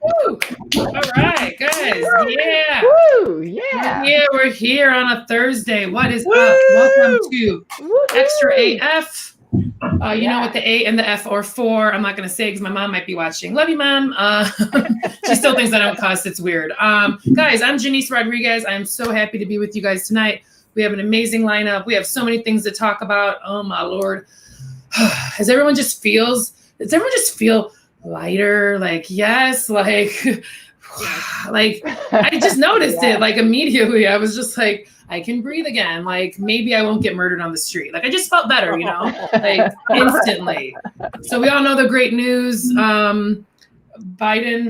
Woo. All right, guys. Yeah. Woo, yeah. We're here on a Thursday. What is up? Welcome to Extra AF. You know what the A and the F are for. I'm not going to say because my mom might be watching. Love you, Mom. She still thinks I don't cuss. It's weird. Guys, I'm Janice Rodriguez. I'm so happy to be with you guys tonight. We have an amazing lineup. We have so many things to talk about. Oh, my Lord. Does everyone just feel lighter? Like, yes, like I just noticed it like immediately. I was just like, I can breathe again. Like, maybe I won't get murdered on the street. Like, I just felt better, you know, like instantly. So we all know the great news. Biden,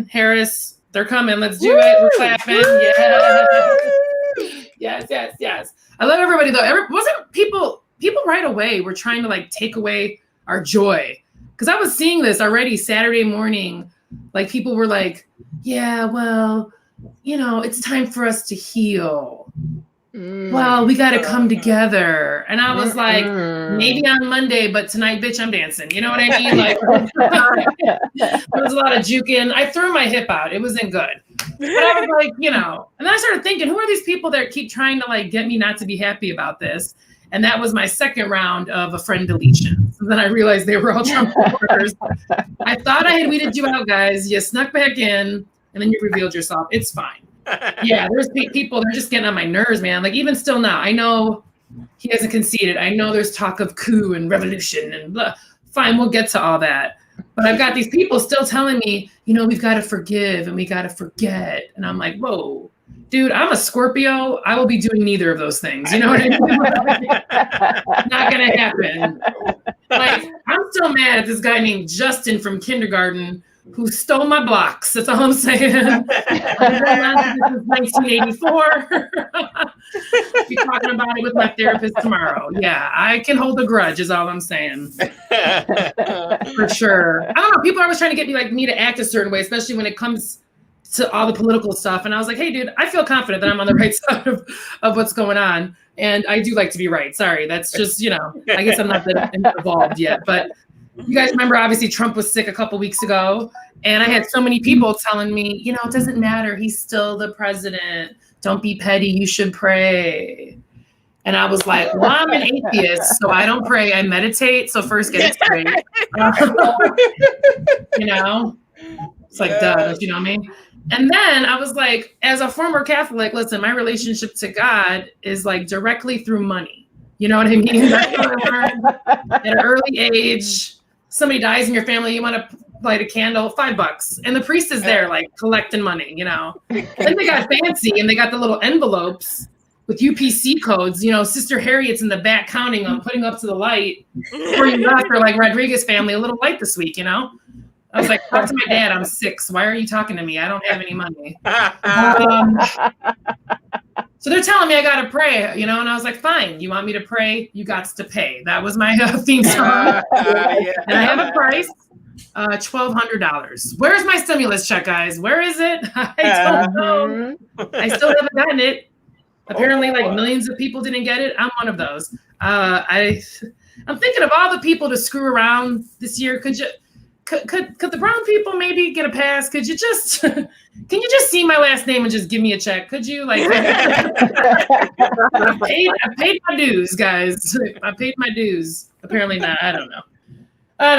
Harris, they're coming. Let's do it. We're clapping. Yes. I love everybody though. Wasn't people right away were trying to like take away our joy. Because I was seeing this already Saturday morning. Like people were like, yeah, well, you know, it's time for us to heal. Well, we got to come together. And I was like, maybe on Monday, but tonight, bitch, I'm dancing. You know what I mean? Like, there was a lot of juking. I threw my hip out. It wasn't good. But I was like, you know, and then I started thinking, who are these people that keep trying to like get me not to be happy about this? And that was my second round of a friend deletion. So then I realized they were all Trump supporters. I thought I had weeded you out, guys. You snuck back in, and then you revealed yourself. It's fine. Yeah, there's people, they're just getting on my nerves, man. Like, even still now, I know he hasn't conceded. I know there's talk of coup and revolution and blah. Fine, we'll get to all that. But I've got these people still telling me, you know, we've got to forgive and we got to forget. And I'm like, whoa. Dude, I'm a Scorpio. I will be doing neither of those things. You know what I mean? Not going to happen. Like, I'm still mad at this guy named Justin from kindergarten who stole my blocks. That's all I'm saying. This is 1984. Be talking about it with my therapist tomorrow. Yeah, I can hold a grudge is all I'm saying. For sure. I don't know. People are always trying to get me to act a certain way, especially when it comes to all the political stuff. And I was like, hey, dude, I feel confident that I'm on the right side of what's going on. And I do like to be right. Sorry. That's just, you know, I guess I'm not that involved yet. But you guys remember, obviously, Trump was sick a couple weeks ago. And I had so many people telling me, you know, it doesn't matter. He's still the president. Don't be petty. You should pray. And I was like, well, I'm an atheist, so I don't pray. I meditate. So first get it straight. You know, it's like, duh, don't you know what I mean? And then I was like, as a former Catholic, listen, my relationship to God is like directly through money. You know what I mean? That's what I learned at an early age. Somebody dies in your family, you want to light a candle, $5. And the priest is there like collecting money, you know. Then they got fancy and they got the little envelopes with UPC codes. You know, Sister Harriet's in the back counting them, putting up to the light before you left, or like Rodriguez family, a little light this week, you know. I was like, talk to my dad, I'm 6. Why are you talking to me? I don't have any money. So they're telling me I got to pray, you know, and I was like, fine, you want me to pray? You got to pay. That was my theme song. And I have a price, $1,200. Where's my stimulus check, guys? Where is it? I don't know. I still haven't gotten it. Apparently, like millions of people didn't get it. I'm one of those. I'm thinking of all the people to screw around this year. Could the brown people maybe get a pass? Could you just can you just see my last name and just give me a check? Could you like I paid my dues, guys. I paid my dues. Apparently not. I don't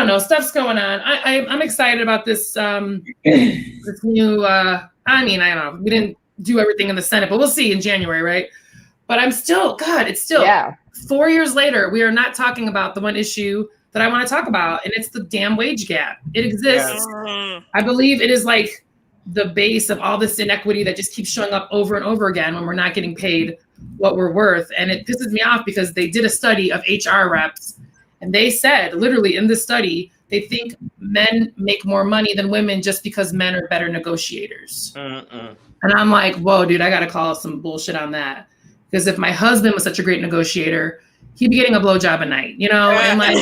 know. Stuff's going on. I'm excited about this this new I don't know. We didn't do everything in the Senate, but we'll see in January, right? But it's still 4 years later, we are not talking about the one issue that I want to talk about, and it's the damn wage gap. It exists. Yeah. I believe it is like the base of all this inequity that just keeps showing up over and over again when we're not getting paid what we're worth. And it pisses me off because they did a study of HR reps, and they said, literally in this study, they think men make more money than women just because men are better negotiators. And I'm like, whoa, dude, I got to call some bullshit on that. Because if my husband was such a great negotiator, he'd be getting a blowjob a night, you know? And like,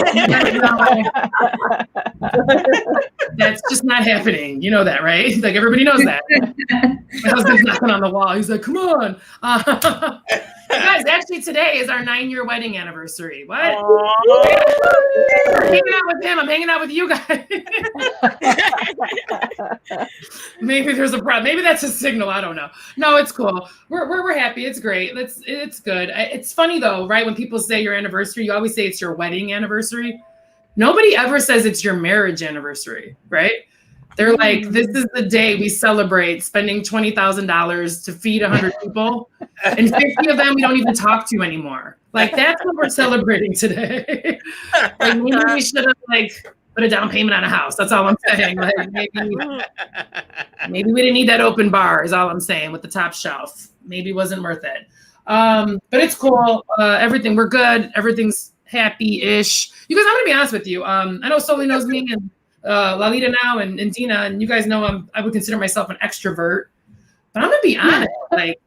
that's just not happening. You know that, right? Like everybody knows that. My husband's knocking on the wall. He's like, come on. Guys, actually today is our 9-year wedding anniversary. What? I'm hanging out with him. I'm hanging out with you guys. Maybe there's a problem. Maybe that's a signal. I don't know. No, it's cool. We're happy. It's great. It's good. It's funny though, right? When people say your anniversary, you always say it's your wedding anniversary. Nobody ever says it's your marriage anniversary, right? They're like, this is the day we celebrate spending $20,000 to feed 100 people, and 50 of them we don't even talk to anymore. Like, that's what we're celebrating today. Like, maybe we should have, like, put a down payment on a house. That's all I'm saying. Like, maybe we didn't need that open bar is all I'm saying with the top shelf. Maybe it wasn't worth it. But it's cool. Everything, we're good. Everything's happy-ish. You guys, I'm going to be honest with you. I know Soli knows me, and Lalita now and Dina, and you guys know I would consider myself an extrovert, but I'm gonna be honest, like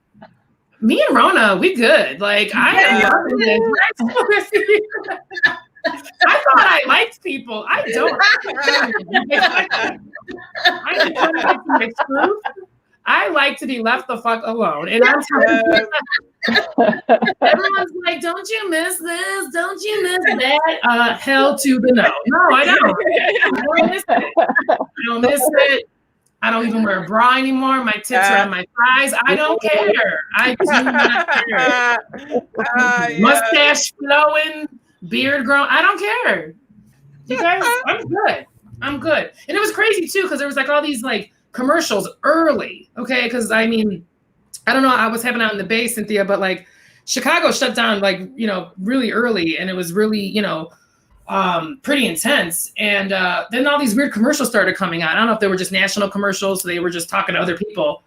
me and Rona, we good. Like I am loving this. I thought I liked people. I don't. I'm trying to get some truth. I like to be left the fuck alone. And I'm telling you, everyone's like, don't you miss this? Don't you miss that? Hell to the no. No, I don't. I don't miss it. I don't miss it. I don't even wear a bra anymore. My tits are on my thighs. I don't care. I do not care. Mustache flowing, beard growing. I don't care. You guys, I'm good. I'm good. And it was crazy too, because there was like all these like commercials early, okay? Because I mean, I don't know, I was having out in the Bay, Cynthia, but like Chicago shut down like, you know, really early, and it was really, you know, pretty intense. And then all these weird commercials started coming out. I don't know if they were just national commercials, so they were just talking to other people.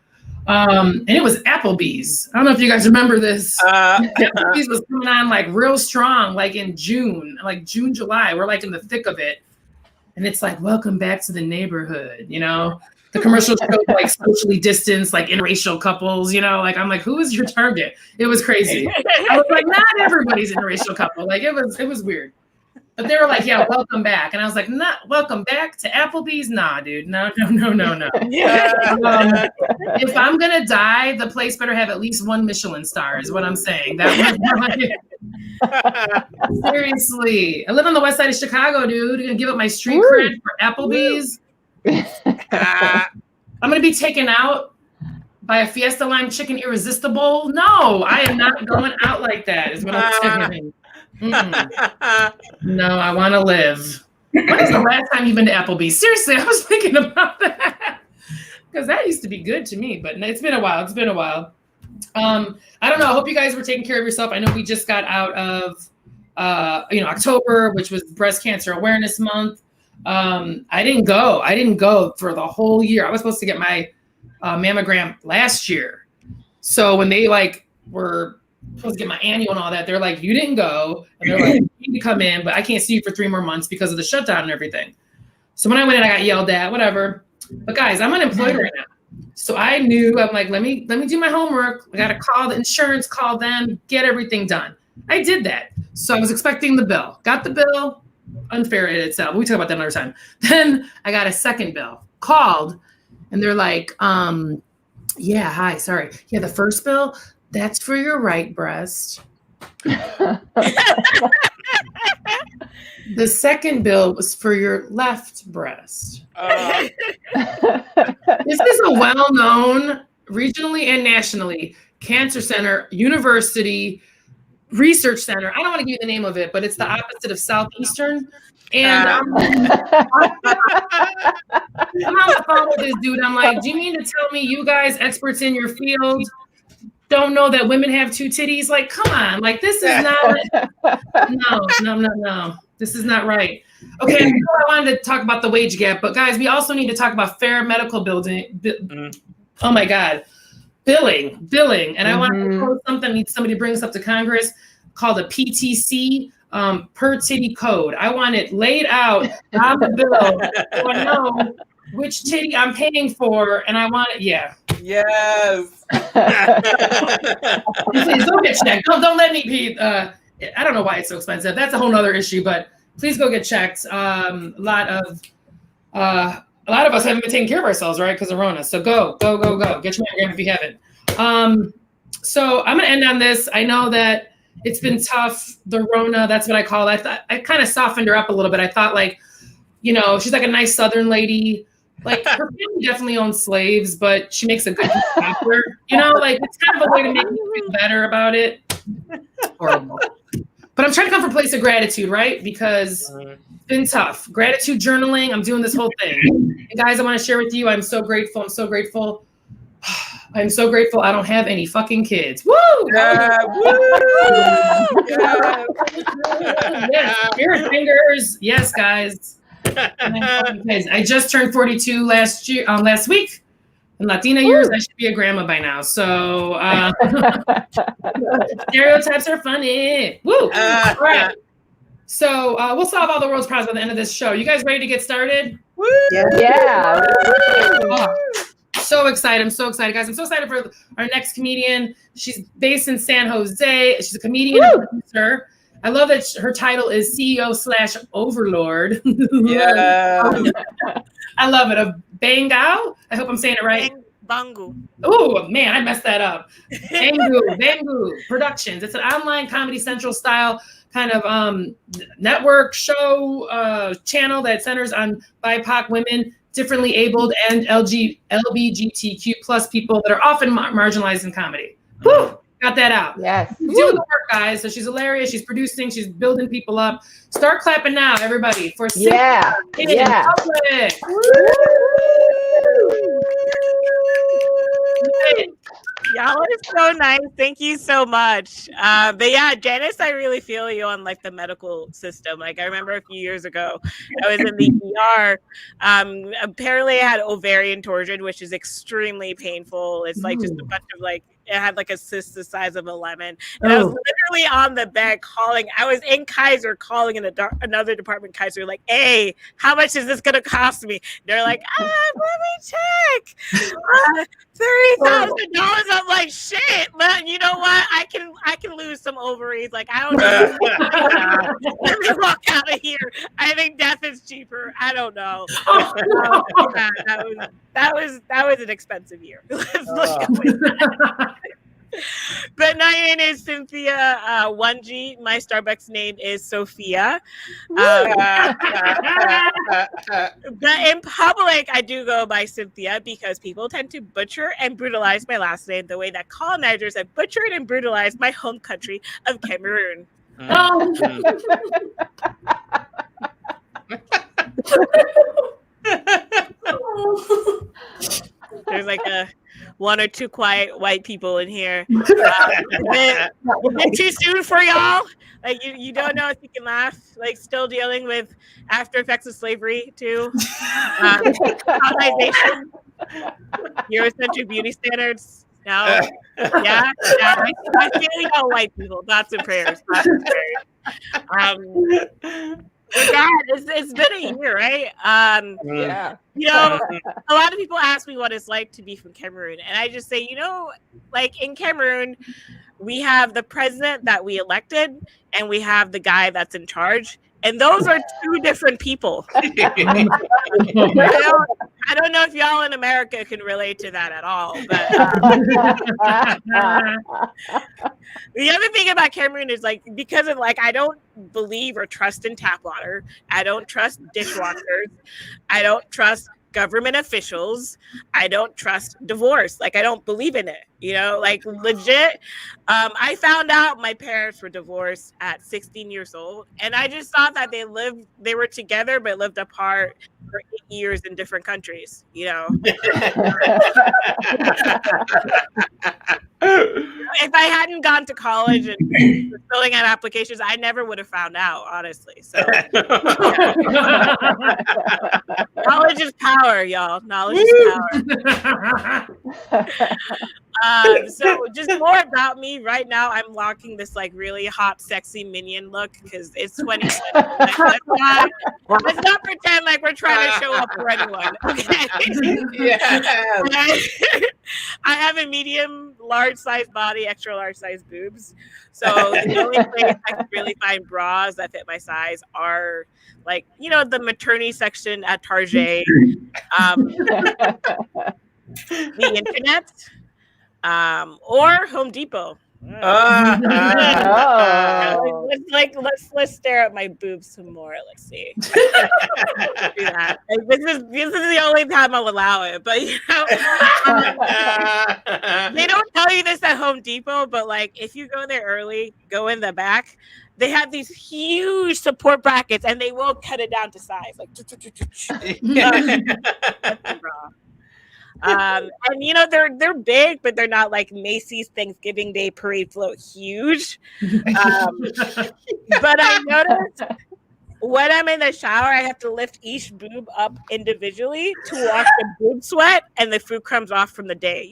And it was Applebee's. I don't know if you guys remember this. Applebee's was coming on like real strong, like in June, July. We're like in the thick of it. And it's like, welcome back to the neighborhood, you know? The commercials showed like socially distanced, like interracial couples, you know, like I'm like, who is your target? It was crazy. I was like, not everybody's interracial couple. Like it was weird. But they were like, yeah, welcome back. And I was like, not welcome back to Applebee's? Nah, dude. No. If I'm gonna die, the place better have at least 1 Michelin star, is what I'm saying. That was seriously. I live on the west side of Chicago, dude. I'm gonna give up my street cred for Applebee's. I'm gonna be taken out by a Fiesta Lime Chicken Irresistible. No, I am not going out like that, is what I'm saying. No, I want to live. When is the last time you've been to Applebee's? Seriously, I was thinking about that because that used to be good to me, but it's been a while. I don't know. I hope you guys were taking care of yourself. I know we just got out of October, which was Breast Cancer Awareness Month. I didn't go for the whole year. I was supposed to get my mammogram last year. So when they like were supposed to get my annual and all that, they're like, you didn't go. And they're like, you need to come in, but I can't see you for 3 more months because of the shutdown and everything. So when I went in, I got yelled at, whatever. But guys, I'm unemployed right now. So I knew, I'm like, let me do my homework. I got to call the insurance, call them, get everything done. I did that. So I was expecting the bill. Got the bill. Unfair in itself. We talk about that another time. Then I got a second bill. Called, and they're like, yeah, hi, sorry. Yeah, the first bill, that's for your right breast. The second bill was for your left breast. This is a well-known, regionally and nationally, cancer center, university, research center. I don't want to give you the name of it, but it's the opposite of Southeastern. And I'm on the phone with this dude. I'm like, do you mean to tell me you guys, experts in your field, don't know that women have 2 titties? Like, come on. Like, this is not, no. This is not right. Okay, I wanted to talk about the wage gap, but guys, we also need to talk about fair medical billing. Oh my God. Billing. And I want to propose something, need somebody to bring this up to Congress, called a PTC, per titty code. I want it laid out on the bill so I know which titty I'm paying for, and I want it. Yeah. Yes. Please don't get checked. Don't let me be. I don't know why it's so expensive. That's a whole other issue. But please go get checked. A lot of us haven't been taking care of ourselves, right? Because of Rona. So go. Get your mammogram if you haven't. So I'm gonna end on this. I know that it's been tough. The Rona, that's what I call it. I kind of softened her up a little bit. I thought she's like a nice Southern lady. Like her family definitely owns slaves, but she makes a good doctor. It's kind of a way to make me feel better about it. Horrible. But I'm trying to come from a place of gratitude, right? Because it's been tough. Gratitude journaling. I'm doing this whole thing. And guys, I want to share with you. I'm so grateful. I'm so grateful I don't have any fucking kids. Woo! Yeah, woo! Yeah. Yes, spirit fingers. Yes, guys. I just turned 42 last week. In Latina years, I should be a grandma by now. So stereotypes are funny. Woo! All right. So we'll solve all the world's problems by the end of this show. You guys ready to get started? Woo! Yeah. So excited. I'm so excited, guys. I'm so excited for our next comedian. She's based in San Jose. She's a comedian and producer. I love that her title is CEO/Overlord. Yeah. I love it. Of Bangau. I hope I'm saying it right. Bangu. Oh, man, I messed that up. Bangu Productions. It's an online Comedy Central style kind of network show channel that centers on BIPOC women, differently abled, and LGBTQ plus people that are often marginalized in comedy. Woo! Got that out. Yes. Do the work, guys. So she's hilarious. She's producing. She's building people up. Start clapping now, everybody, for Yeah. public. Y'all are so nice. Thank you so much. But yeah, Janice, I really feel you on like the medical system. Like I remember a few years ago, I was in the ER. Apparently I had ovarian torsion, which is extremely painful. It's like just a bunch of it had like a cyst the size of a lemon. And I was literally on the bed calling. I was in Kaiser calling in another department, Kaiser, like, hey, how much is this going to cost me? They're like, let me check. $30,000. I'm like, shit, man, you know what? I can lose some ovaries. Like, I don't know. Let me walk out of here. I think death is cheaper. I don't know. That was an expensive year. But my name is Cynthia 1G. My Starbucks name is Sophia. But in public, I do go by Cynthia because people tend to butcher and brutalize my last name the way that colonizers have butchered and brutalized my home country of Cameroon. There's like one or two quiet white people in here. Is it too soon for y'all? Like you don't know if you can laugh. Like still dealing with after effects of slavery too. Colonization. Eurocentric beauty standards. No. Yeah. I feel y'all white people. Thoughts and prayers. God, it's been a year, right? Yeah. A lot of people ask me what it's like to be from Cameroon, and I just say, like in Cameroon, we have the president that we elected, and we have the guy that's in charge, and those are two different people. I don't know if y'all in America can relate to that at all, but the other thing about Cameroon is because of I don't believe or trust in tap water. I don't trust dishwashers. I don't trust government officials. I don't trust divorce. I don't believe in it, legit. I found out my parents were divorced at 16 years old. And I just thought that they were together, but lived apart for 8 years in different countries, If I hadn't gone to college and filling out applications, I never would have found out, honestly. So knowledge is power, y'all. Knowledge is power. So just more about me right now. I'm rocking this like really hot, sexy minion look because it's 2020. Let's not pretend like we're trying to show up for anyone. Okay. Yes. I have a medium, large size body, extra large size boobs. So the only place I can really find bras that fit my size are like, the maternity section at Target, the internet, or Home Depot. Let's stare at my boobs some more. Let's see. Do that. This is the only time I'll allow it. But they don't tell you this at Home Depot. But like, if you go there early, go in the back. They have these huge support brackets, and they will cut it down to size. Like, and they're big, but they're not like Macy's Thanksgiving Day parade float huge. But I noticed when I'm in the shower, I have to lift each boob up individually to wash the boob sweat and the food crumbs off from the day.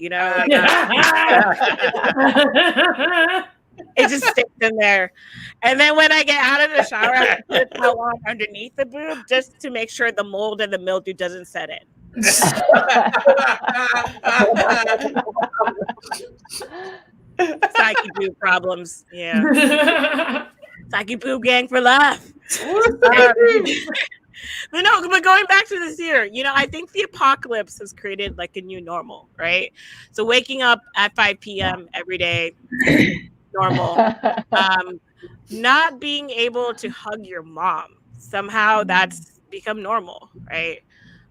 It just sticks in there. And then when I get out of the shower, I have to put a towel on underneath the boob just to make sure the mold and the mildew doesn't set in. Psyche boob problems. Yeah. Psyche boob gang for life. But going back to this year, I think the apocalypse has created like a new normal, right? So waking up at 5 p.m. every day, normal. Not being able to hug your mom, somehow that's become normal, right?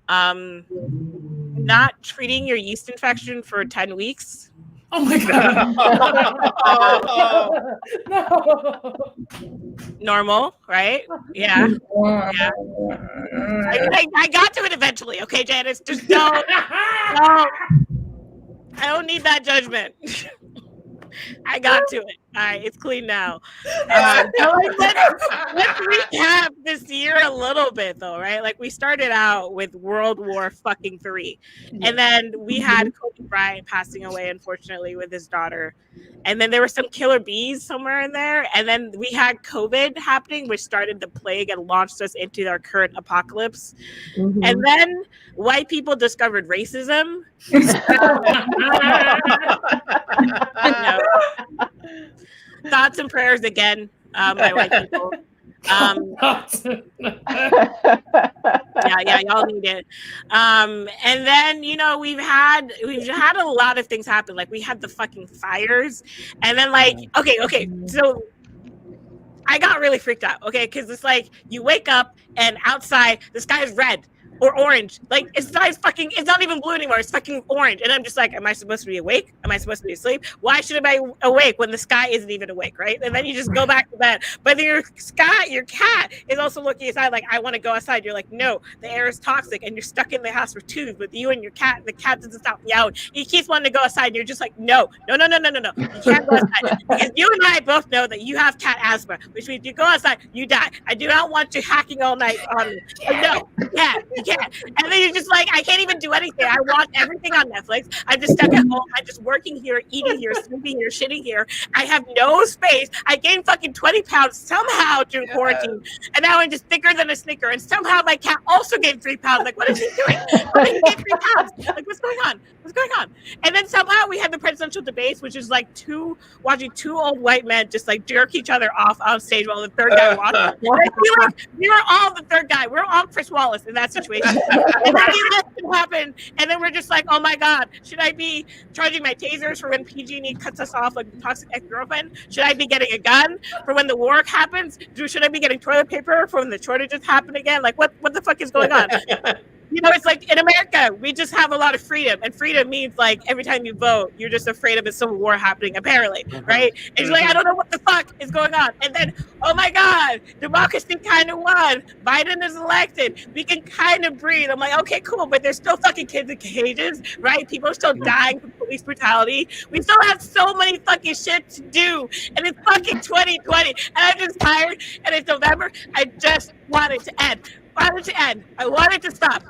Not treating your yeast infection for 10 weeks. Oh my God. No. Normal, right? Yeah. I got to it eventually. Okay, Janice, just don't. I don't need that judgment. I got to it. All right, it's clean now. Let's recap this year a little bit, though, right? Like we started out with World War fucking III, and then we had Kobe Bryant passing away, unfortunately, with his daughter, and then there were some killer bees somewhere in there, and then we had COVID happening, which started the plague and launched us into our current apocalypse, and then white people discovered racism. Thoughts and prayers again, my white people. Yeah, y'all need it. And then we've had a lot of things happen. Like we had the fucking fires, and then okay, so I got really freaked out. Okay, because it's like you wake up and outside the sky is red or orange. Like it's not even blue anymore. It's fucking orange. And I'm just like, am I supposed to be awake? Am I supposed to be asleep? Why should I be awake when the sky isn't even awake, right? And then you just go back to bed. But then your cat is also looking aside like, I want to go outside. You're like, no, the air is toxic and you're stuck in the house for 2 with you and your cat. The cat doesn't stop meowing. He keeps wanting to go outside and you're just like, no. You can't go outside. Because you and I both know that you have cat asthma, which means you go outside, you die. I do not want you hacking all night on me. Like, no, you can't. And then you're just like, I can't even do anything. I watch everything on Netflix. I'm just stuck at home. I'm just working here, eating here, sleeping here, shitting here. I have no space. I gained fucking 20 pounds somehow during quarantine. And now I'm just thicker than a Snicker. And somehow my cat also gained 3 pounds. Like, what is he doing? Why did he gain 3 pounds? Like, what's going on? And then somehow we had the presidential debates, which is like watching 2 old white men just like jerk each other off on stage while the third guy watched. I feel like we were all the third guy. We're all Chris Wallace in that situation. And then it happened, and then we're just like, oh my God, should I be charging my tasers for when PG&E cuts us off like toxic ex-girlfriend? Should I be getting a gun for when the war happens? Should I be getting toilet paper for when the shortages happen again? Like, what the fuck is going on? It's like in America, we just have a lot of freedom. And freedom means like every time you vote, you're just afraid of a civil war happening, apparently, right? It's like, I don't know what the fuck is going on. And then, oh my God, democracy kind of won. Biden is elected. We can kind of breathe. I'm like, okay, cool. But there's still fucking kids in cages, right? People are still dying from police brutality. We still have so many fucking shit to do. And it's fucking 2020. And I'm just tired. And it's November. I just want it to end. I want it to stop.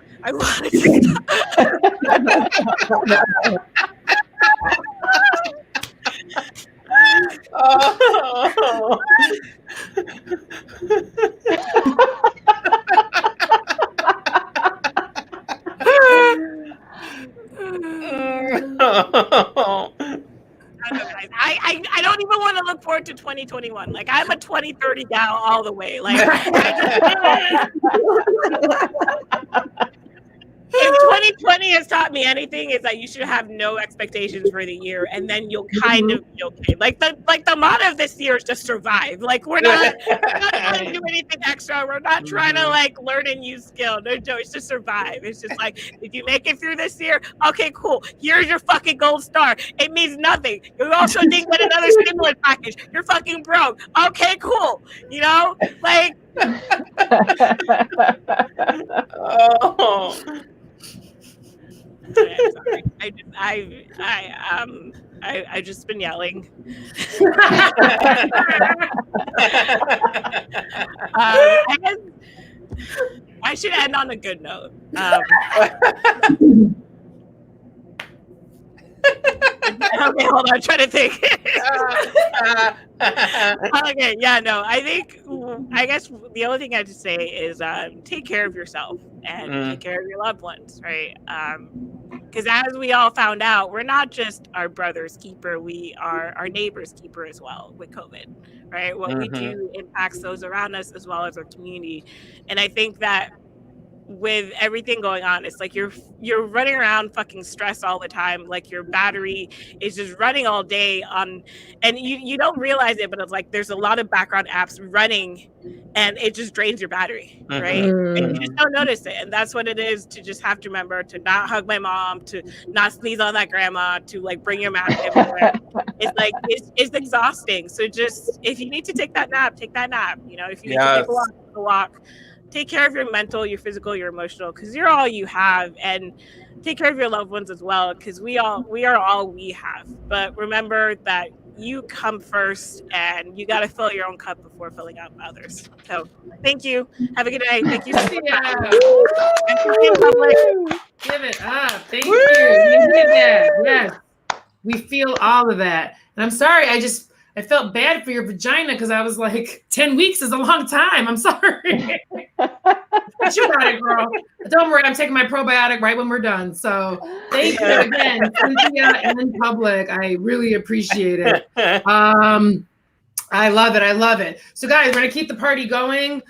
I don't even want to look forward to 2021. Like, I'm a 2030 gal all the way. Like, if 2020 has taught me anything, is that you should have no expectations for the year, and then you'll kind of be okay. Like the motto of this year is just survive. Like, we're not trying to do anything extra. We're not trying to like learn a new skill. No, it's just survive. It's just like, if you make it through this year, okay, cool. Here's your fucking gold star. It means nothing. You also didn't get another stimulus package. You're fucking broke. Okay, cool. You know, like. Oh. Sorry. I just been yelling. I guess I should end on a good note. Okay, hold on. I'm trying to think. Okay, yeah, no. I guess the only thing I have to say is take care of yourself and take care of your loved ones, right? Because as we all found out, we're not just our brother's keeper; we are our neighbor's keeper as well with COVID, right? What we do impacts those around us as well as our community, and I think that with everything going on, it's like you're running around fucking stressed all the time. Like, your battery is just running all day on, and you don't realize it, but it's like there's a lot of background apps running and it just drains your battery, right? And you just don't notice it. And that's what it is, to just have to remember to not hug my mom, to not sneeze on that grandma, to like bring your mask everywhere. It's like it's exhausting. So just, if you need to take that nap, take that nap. You know, if you need to take a walk, take care of your mental, your physical, your emotional, because you're all you have, and take care of your loved ones as well, because we are all we have. But remember that you come first, and you got to fill your own cup before filling up others. So thank you. Have a good day. Thank you so much. Give it up. Thank you. You did that. Yes. We feel all of that. And I'm sorry, I felt bad for your vagina, because I was like, 10 weeks is a long time. I'm sorry. But you got it, girl. Don't worry, I'm taking my probiotic right when we're done. So thank you again, Cynthia and Public. I really appreciate it. I love it. I love it. So guys, we're going to keep the party going.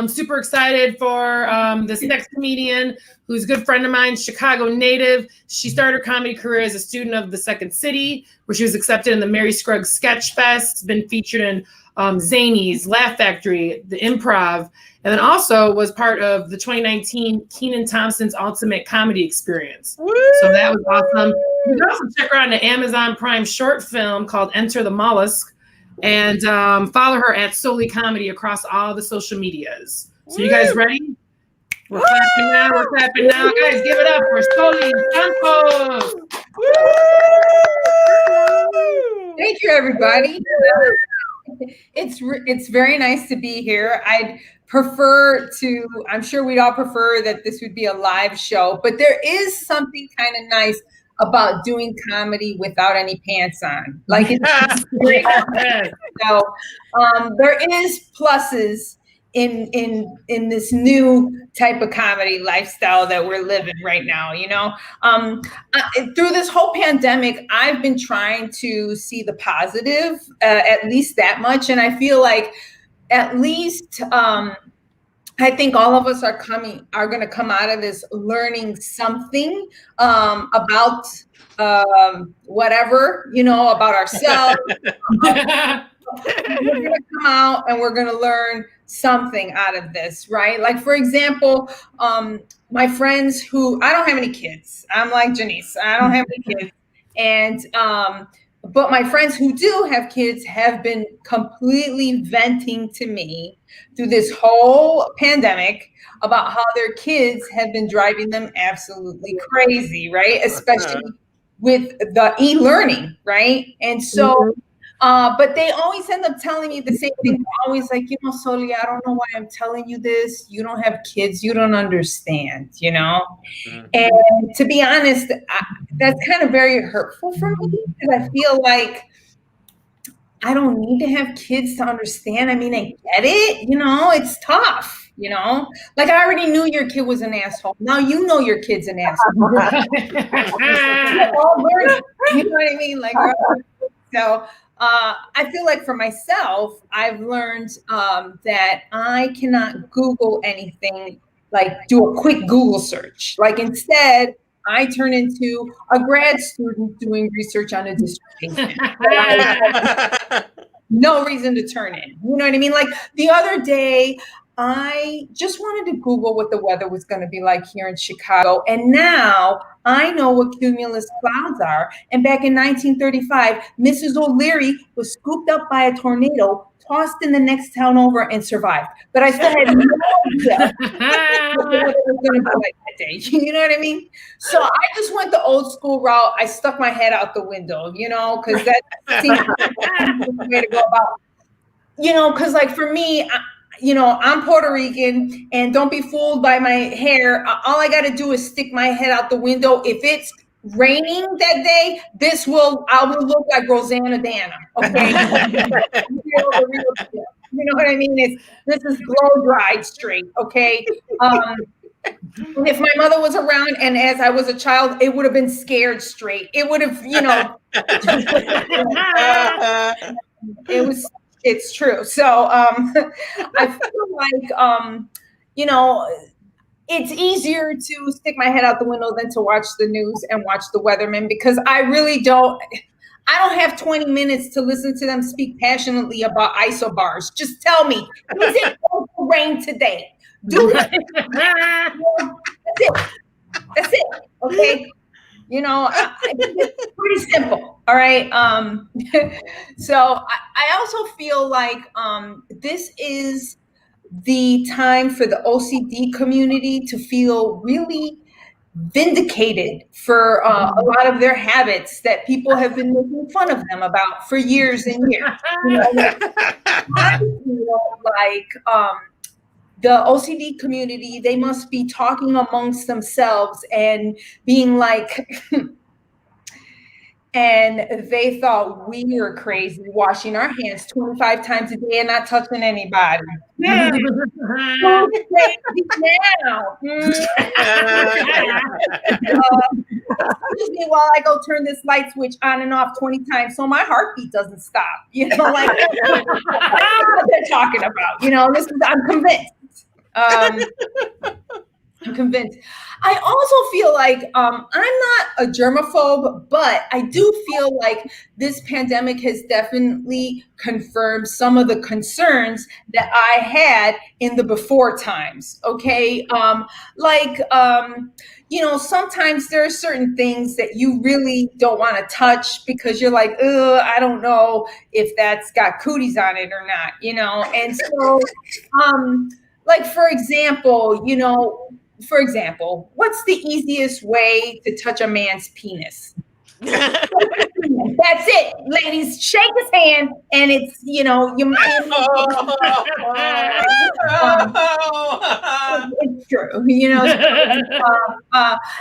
Super excited for this next comedian who's a good friend of mine, Chicago native. She started her comedy career as a student of the Second City, where she was accepted in the Mary Scruggs Sketch Fest, been featured in Zanies, Laugh Factory, the Improv, and then also was part of the 2019 Kenan Thompson's Ultimate Comedy Experience. Woo! So that was awesome. You can also check her out in an Amazon Prime short film called Enter the Mollusk, and follow her at Solely Comedy across all the social medias. So you guys ready? We're clapping now. We're clapping now. Guys, give it up for Solely Campos. Thank you, everybody. It's very nice to be here. I'd prefer to, I'm sure we'd all prefer that this would be a live show, but there is something kind of nice about doing comedy without any pants on. Like, it's great. So there is pluses in this new type of comedy lifestyle that we're living right now. You know, through this whole pandemic, I've been trying to see the positive, at least that much, and I feel like at least I think all of us are going to come out of this learning something about whatever, you know, about ourselves. We're going to come out and we're going to learn something out of this, right? Like, for example, my friends who, I don't have any kids. I'm like Janice, I don't have any kids. And, but my friends who do have kids have been completely venting to me through this whole pandemic about how their kids have been driving them absolutely crazy, right? Especially with the e-learning, right? And so, but they always end up telling me the same thing. They're always like, you know, Soli, I don't know why I'm telling you this. You don't have kids. You don't understand, you know? And to be honest, that's kind of very hurtful for me, because I feel like I don't need to have kids to understand. I mean, I get it, it's tough, Like I already knew your kid was an asshole. Now you know your kid's an asshole. We're all learning, you know what I mean? Like, so I feel like for myself, I've learned that I cannot Google anything, like do a quick Google search. Like instead, I turn into a grad student doing research on a dissertation. No reason to turn in. You know what I mean? Like the other day, I just wanted to Google what the weather was going to be like here in Chicago. And now I know what cumulus clouds are. And back in 1935, Mrs. O'Leary was scooped up by a tornado, tossed in the next town over, and survived. But I still had no idea what it was going to be like that day. You know what I mean? So I just went the old school route. I stuck my head out the window, because that seems the way to go about. Because like for me, I'm Puerto Rican, and don't be fooled by my hair. All I got to do is stick my head out the window. If it's raining that day, I will look like Rosanna Dana. Okay. You know what I mean? This is blow dried straight. Okay. If my mother was around and as I was a child, it would have been scared straight. It would have, it's true. So I feel like, it's easier to stick my head out the window than to watch the news and watch the weathermen, because I don't have 20 minutes to listen to them speak passionately about isobars. Just tell me, is it going to rain today? That's it. Okay. It's pretty simple. All right. So I also feel like this is the time for the OCD community to feel really vindicated for a lot of their habits that people have been making fun of them about for years and years. I feel like the OCD community, they must be talking amongst themselves and being like, and they thought we were crazy, washing our hands 25 times a day and not touching anybody. Who's crazy now? Excuse me while I go turn this light switch on and off 20 times so my heartbeat doesn't stop. Like that's what they're talking about. I'm convinced. I'm convinced. I also feel like I'm not a germaphobe, but I do feel like this pandemic has definitely confirmed some of the concerns that I had in the before times. Okay. Sometimes there are certain things that you really don't want to touch because you're like, I don't know if that's got cooties on it or not, and so, like, for example, what's the easiest way to touch a man's penis? That's it, ladies. Shake his hand, and it's it's true, and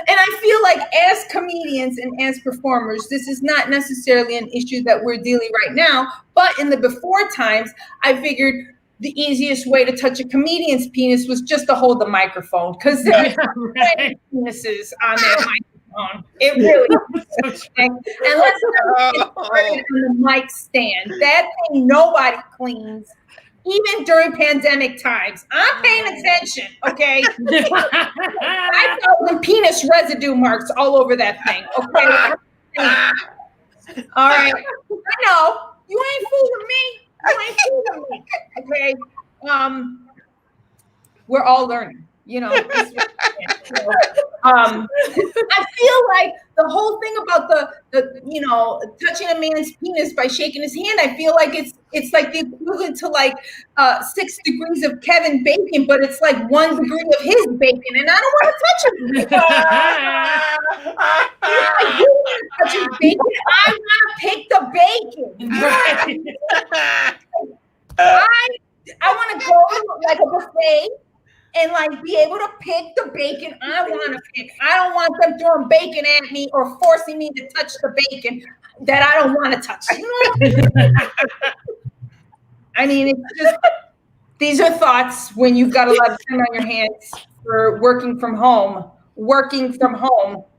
I feel like as comedians and as performers, this is not necessarily an issue that we're dealing right now, but in the before times, I figured the easiest way to touch a comedian's penis was just to hold the microphone, because there's penises on that microphone. It really is. And let's not get started on the mic stand. That thing nobody cleans, even during pandemic times. I'm paying attention, okay? 5,000 penis residue marks all over that thing, okay? All right. I know. You ain't fooling me. Okay. We're all learning, I feel like the whole thing about the touching a man's penis by shaking his hand, I feel like it's like the equivalent to like 6 degrees of Kevin Bacon, but it's like 1 degree of his bacon, and I don't want to touch him. I do want to touch his bacon. I want to pick the bacon. I want to go like a buffet and like be able to pick the bacon I want to pick. I don't want them throwing bacon at me or forcing me to touch the bacon. that I don't want to touch. I mean, it's just, these are thoughts when you've got a lot of time on your hands for working from home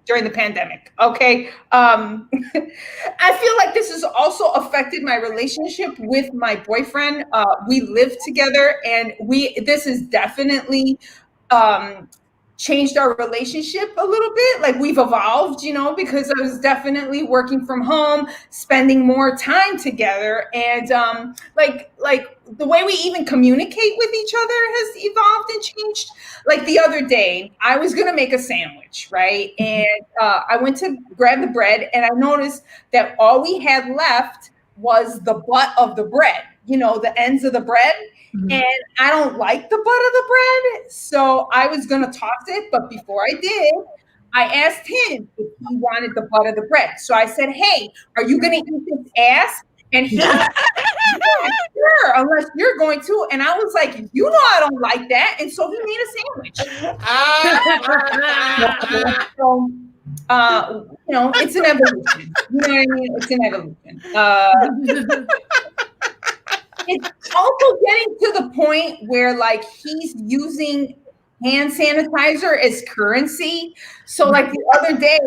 during the pandemic. Okay. I feel like this has also affected my relationship with my boyfriend. We live together, and this has definitely changed our relationship a little bit. Like, we've evolved, because I was definitely working from home, spending more time together, and like the way we even communicate with each other has evolved and changed. Like, the other day, I was gonna make a sandwich, right? And I went to grab the bread, and I noticed that all we had left was the butt of the bread, the ends of the bread. Mm-hmm. And I don't like the butt of the bread, so I was going to toss it. But before I did, I asked him if he wanted the butt of the bread. So I said, "Hey, are you going to eat this ass?" And he said, "Yeah, sure, unless you're going to." And I was like, I don't like that. And so he made a sandwich. So, it's an evolution. You know what I mean? It's an evolution. It's also getting to the point where, like, he's using hand sanitizer as currency. So, like, the other day,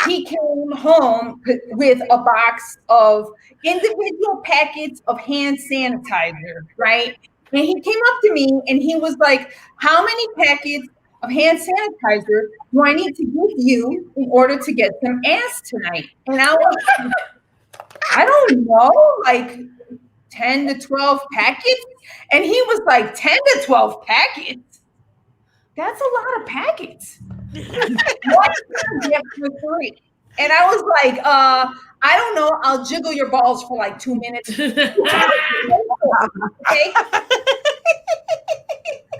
he came home with a box of individual packets of hand sanitizer, right? And he came up to me and he was like, "How many packets of hand sanitizer do I need to give you in order to get some ass tonight?" And I was like, "I don't know, like 10 to 12 packets." And he was like, 10 to 12 packets? That's a lot of packets. What can I get for free? And I was like, I don't know. I'll jiggle your balls for like 2 minutes. Okay?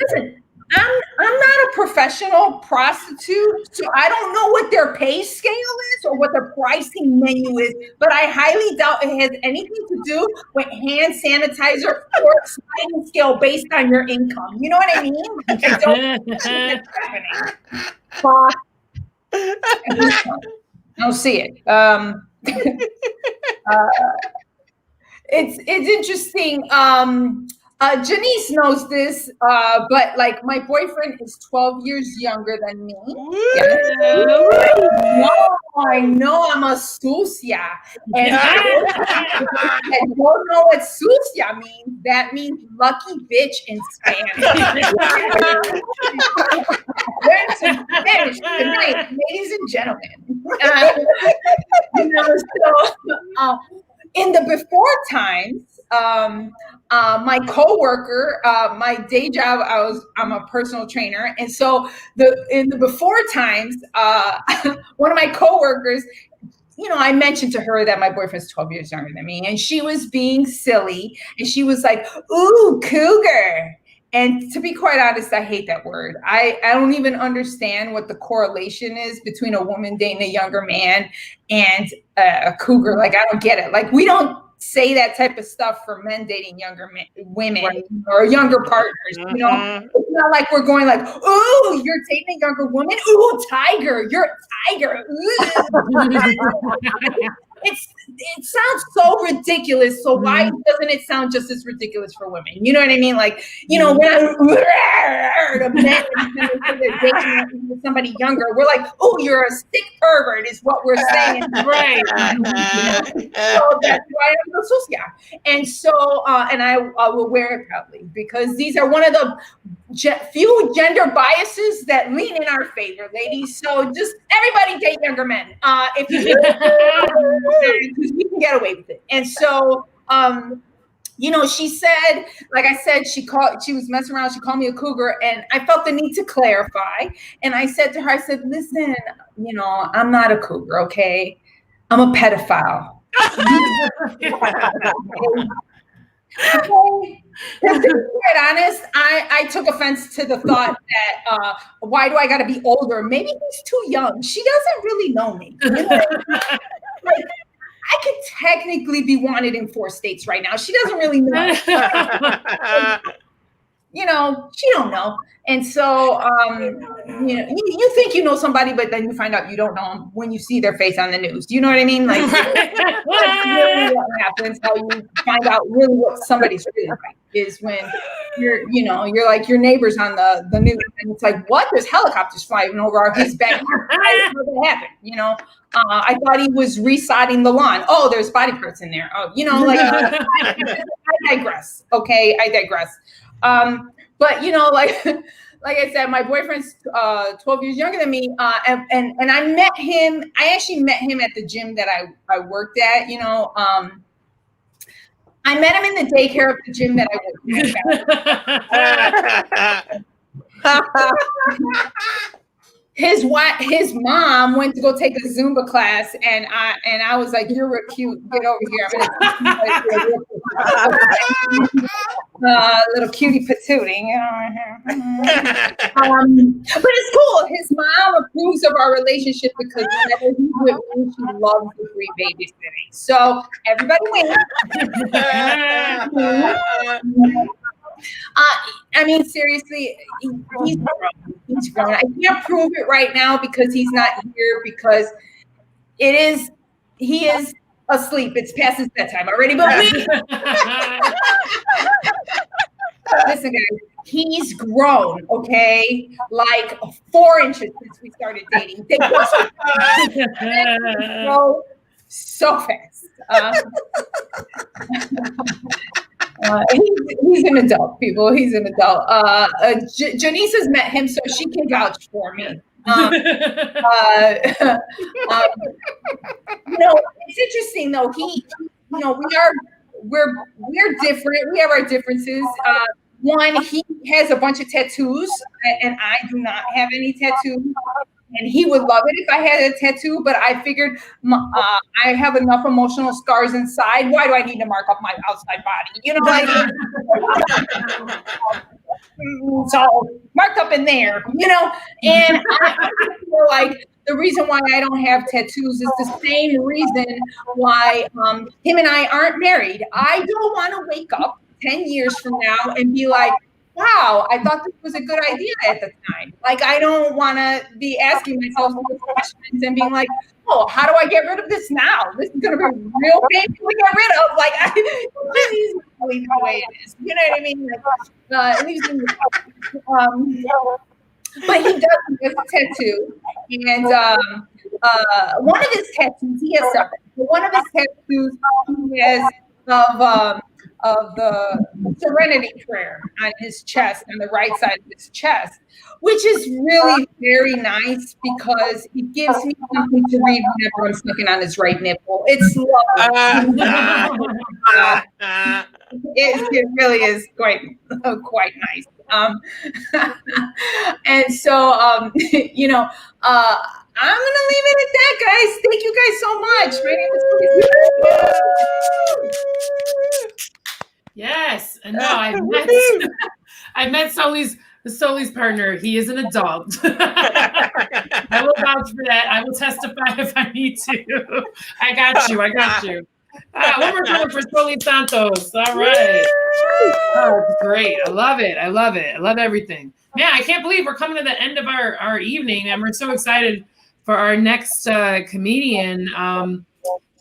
Listen, I'm not a professional prostitute, so I don't know what their pay scale is or what their pricing menu is, but I highly doubt it has anything to do with hand sanitizer or sliding scale based on your income. You know what I mean? I don't see it. It's interesting. Janice knows this, but like, my boyfriend is 12 years younger than me. I know I'm a sucia. And I don't know what sucia means. That means lucky bitch in Spanish. Learn some Spanish tonight, ladies and gentlemen. In the before times, my coworker, my day job, I'm a personal trainer, and so in the before times, one of my coworkers, I mentioned to her that my boyfriend's 12 years younger than me, and she was being silly, and she was like, "Ooh, cougar." And to be quite honest, I hate that word. I don't even understand what the correlation is between a woman dating a younger man and a cougar. Like, I don't get it. Like, we don't say that type of stuff for men dating younger women, right, or younger partners. It's not like we're going like, "Ooh, you're dating a younger woman. Ooh, tiger, you're a tiger." It sounds so ridiculous. So why doesn't it sound just as ridiculous for women? You know what I mean? Like, when the men they're dating somebody younger, we're like, "Oh, you're a sick pervert," is what we're saying, right? So that's why I'm so sucia. And so, and I will wear it proudly, because these are one of the few gender biases that lean in our favor, ladies. So just everybody date younger men. If you we can get away with it. And so, she said, like I said, she was messing around. She called me a cougar, and I felt the need to clarify. And I said to her, I said, "Listen, I'm not a cougar, okay? I'm a pedophile." Okay. To be quite honest, I took offense to the thought that why do I got to be older? Maybe he's too young. She doesn't really know me. Like, I could technically be wanted in 4 states right now. She doesn't really know. you know, she don't know. And so, you know, you think you know somebody, but then you find out you don't know them when you see their face on the news. Do you know what I mean? Like, that's really what happens. How you find out really what somebody's really like is when you're like your neighbors on the news, and it's like, what? There's helicopters flying over his backyard. How did that happen? You know, I thought he was resodding the lawn. Oh, there's body parts in there. Oh, you know, like I digress. Okay, I digress. But you know, like I said, my boyfriend's 12 years younger than me, and I met him. I actually met him at the gym that I worked at. You know, I met him in the daycare of the gym that I worked at. His mom went to go take a Zumba class, and I was like, "You're real cute. Get over here." Little cutie patooting, you know. But it's cool. His mom approves of our relationship because whenever he's with me, she loves the free babysitting. So everybody wins. I mean, seriously, he's grown. He's grown. I can't prove it right now because he's not here, because he is asleep. It's past his bedtime already. But listen, guys, he's grown, okay? Like 4 inches since we started dating. They grow so fast. He's an adult, people. He's an adult. Janice has met him, so she can vouch for me. You know, it's interesting though. You know, we're different. We have our differences. One, he has a bunch of tattoos, and I do not have any tattoos. And he would love it if I had a tattoo, but I figured I have enough emotional scars inside. Why do I need to mark up my outside body? You know, like it's all marked up in there, you know? And I feel like the reason why I don't have tattoos is the same reason why him and I aren't married. I don't want to wake up 10 years from now and be like, wow, I thought this was a good idea at the time. Like, I don't want to be asking myself those questions and being like, oh, how do I get rid of this now? This is going to be real painful to get rid of. Like, I leave it the way it is. You know what I mean? Like, but he does have a tattoo. And one of his tattoos, he has several. But one of his tattoos he has of the Serenity Prayer on his chest, on the right side of his chest, which is really very nice because it gives me something to read whenever I'm sucking on his right nipple. It's lovely. It really is quite nice. And so, you know, I'm going to leave it at that, guys. Thank you guys so much. My name is Yes, and no, I met Soli's partner. He is an adult. I will vouch for that. I will testify if I need to. I got you. One more time for Soli Santos. All right. Oh, it's great. I love it. I love everything. Man, I can't believe we're coming to the end of our evening, and we're so excited for our next comedian.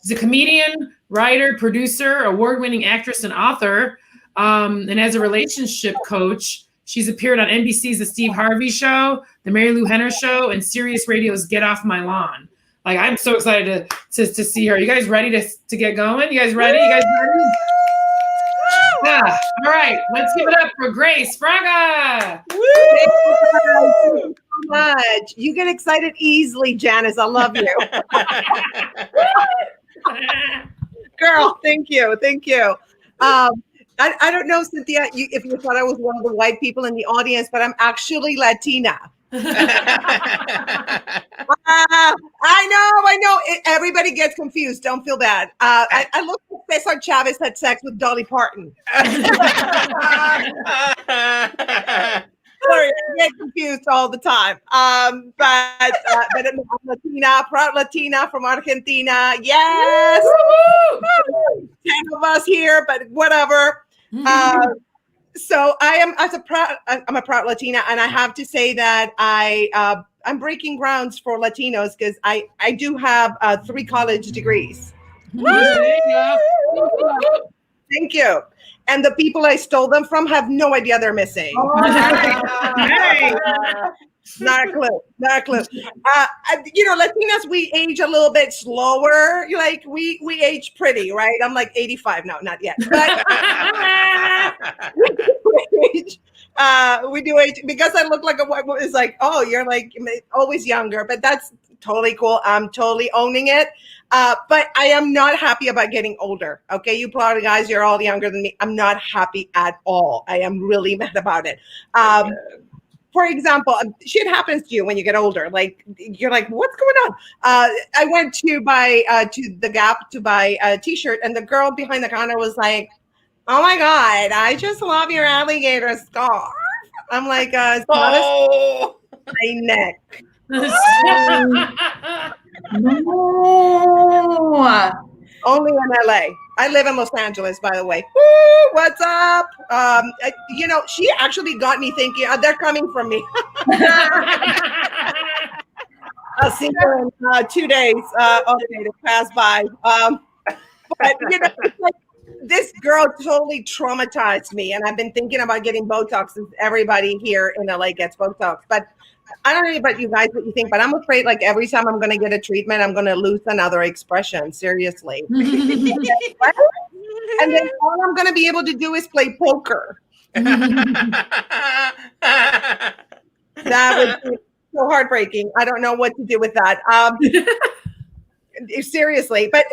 He's a comedian, writer, producer, award-winning actress, and author. And as a relationship coach, she's appeared on NBC's The Steve Harvey Show, The Mary Lou Henner Show, and Sirius Radio's Get Off My Lawn. Like, I'm so excited to see her. You guys ready to get going? You guys ready? Yeah. All right. Let's give it up for Grace Fraga. Woo! Thank you so much. You get excited easily, Janice. I love you. Girl, thank you. I don't know, Cynthia, if you thought I was one of the white people in the audience, but I'm actually Latina. I know. Everybody gets confused. Don't feel bad. I look like Cesar Chavez had sex with Dolly Parton. Sorry, I get confused all the time. But I'm Latina, proud Latina from Argentina. Yes. 10 of us here, but whatever. So I'm a proud Latina, and I have to say that I'm breaking grounds for Latinos because I do have 3 college degrees. Thank you. And the people I stole them from have no idea they're missing. Hey. Not a clue. Not a clue. Latinas, we age a little bit slower. Like we age pretty, right? I'm like 85. No, not yet. But we do age because I look like a white woman. It's like, oh, you're like always younger, but that's totally cool. I'm totally owning it. But I am not happy about getting older. Okay, you Florida guys, you're all younger than me. I'm not happy at all. I am really mad about it. For example, shit happens to you when you get older. Like you're like, what's going on? I went to buy to the Gap to buy a T-shirt, and the girl behind the counter was like, "Oh my God, I just love your alligator scarf." I'm like, it's not a my neck. No. Only in LA. I live in Los Angeles, by the way. Woo, what's up? She actually got me thinking, they're coming from me. I'll see you in 2 days. Okay, to pass by. But like, this girl totally traumatized me, and I've been thinking about getting Botox since everybody here in LA gets Botox. But I don't know about you guys what you think, but I'm afraid like every time I'm going to get a treatment, I'm going to lose another expression. Seriously. And then all I'm going to be able to do is play poker. That would be so heartbreaking. I don't know what to do with that. Seriously. But,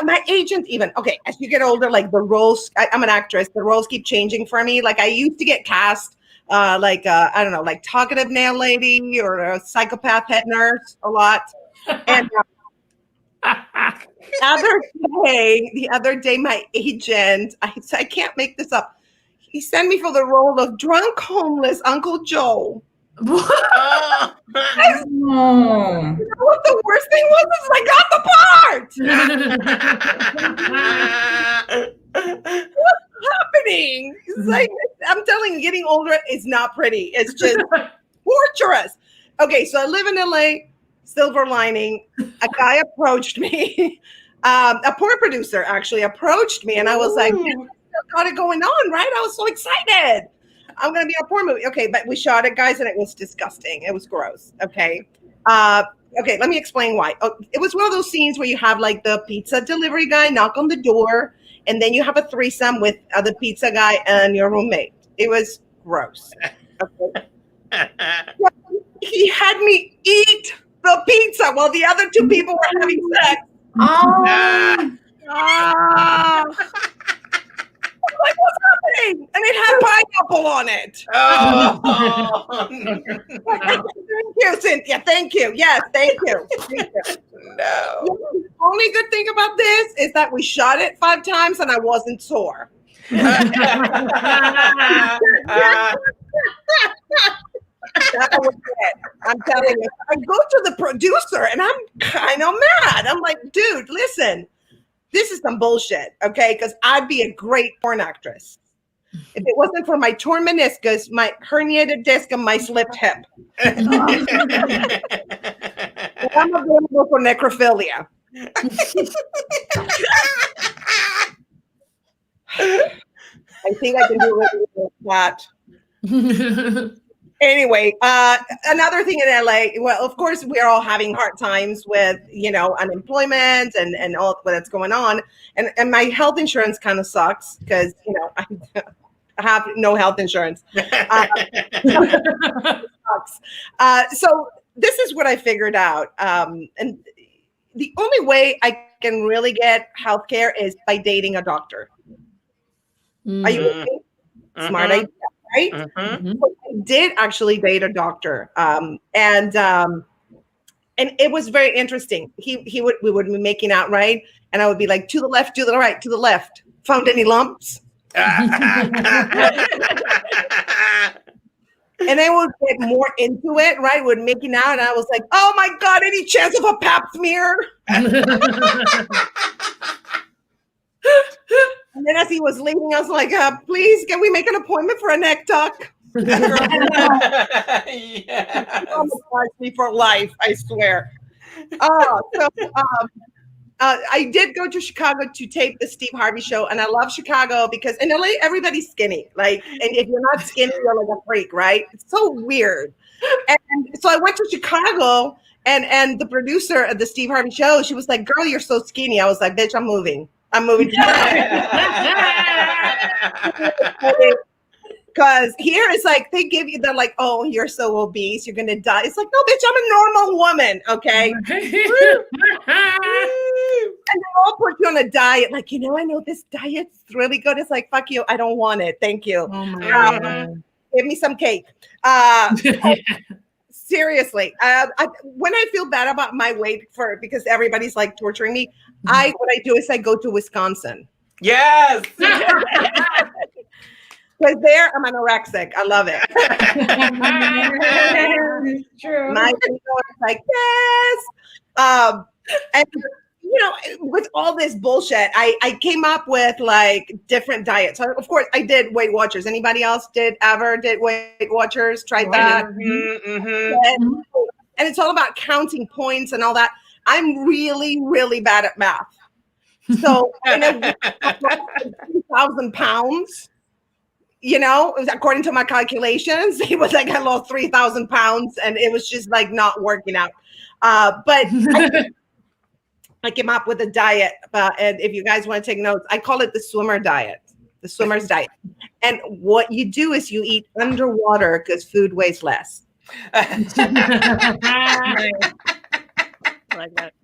my agent even, okay, as you get older, like the roles, I'm an actress, the roles keep changing for me. Like I used to get cast I don't know, like talkative nail lady or a psychopath head nurse a lot. And the other day, my agent, I can't make this up. He sent me for the role of drunk homeless Uncle Joe. Oh. You know what the worst thing was? Is I got the part. What's happening? It's like, I'm telling you, getting older is not pretty. It's just torturous. Okay, so I live in LA. Silver lining. A guy approached me. A porn producer actually approached me, and I was like, got it going on, right? I was so excited. I'm going to be in a porn movie. Okay, but we shot it, guys, and it was disgusting. It was gross. Okay. Okay, let me explain why. It was one of those scenes where you have like the pizza delivery guy knock on the door, and then you have a threesome with the pizza guy and your roommate. It was gross. Okay. He had me eat the pizza while the other 2 people were having sex. Oh. I'm like, what's happening? And it had pineapple on it. Oh. Thank you, Cynthia. Thank you. Yes, thank you. Thank you. No. The only good thing about this is that we shot it 5 times and I wasn't sore. That was it. I'm telling you. I go to the producer and I'm kind of mad. I'm like, dude, listen, this is some bullshit, okay? Because I'd be a great porn actress if it wasn't for my torn meniscus, my herniated disc, and my slipped hip. I'm available for necrophilia. I think I can do it with that. Anyway, another thing in LA, well, of course, we're all having hard times with, unemployment and all that's going on. And my health insurance kind of sucks because, I have no health insurance. So this is what I figured out. And the only way I can really get healthcare is by dating a doctor. Are you with me? Smart idea, right? Mm-hmm. So I did actually date a doctor, and it was very interesting. We would be making out, right? And I would be like, to the left, to the right, to the left. Found any lumps? And I would get more into it, right? Would making out, and I was like, oh my God, any chance of a pap smear? And then as he was leaving, I was like, please, can we make an appointment for a neck tuck? Yes. Traumatized me for life, I swear. I did go to Chicago to tape the Steve Harvey show, and I love Chicago because in LA everybody's skinny. Like, and if you're not skinny, you're like a freak, right? It's so weird. And so I went to Chicago, and the producer of the Steve Harvey show, she was like, "Girl, you're so skinny." I was like, "Bitch, I'm moving. I'm moving." Because here it's like they give you, they're like, "Oh, you're so obese, you're gonna die." It's like, no, bitch, I'm a normal woman, okay? And they all put you on a diet, like, I know this diet's really good. It's like, fuck you, I don't want it. Thank you. Oh my God. Give me some cake. Seriously, when I feel bad about my weight because everybody's like torturing me, what I do is I go to Wisconsin. Yes. Because there I'm anorexic. I love it. It's true. My ego is like, yes. And with all this bullshit, I came up with like different diets. So, of course, I did Weight Watchers. Anybody else did Weight Watchers? Tried that? And it's all about counting points and all that. I'm really, really bad at math. So, 3,000 pounds. According to my calculations, it was like I lost 3,000 pounds, and it was just like not working out. But I came up with a diet, and if you guys want to take notes, I call it the swimmer diet, the swimmer's diet. And what you do is you eat underwater because food weighs less. I like that.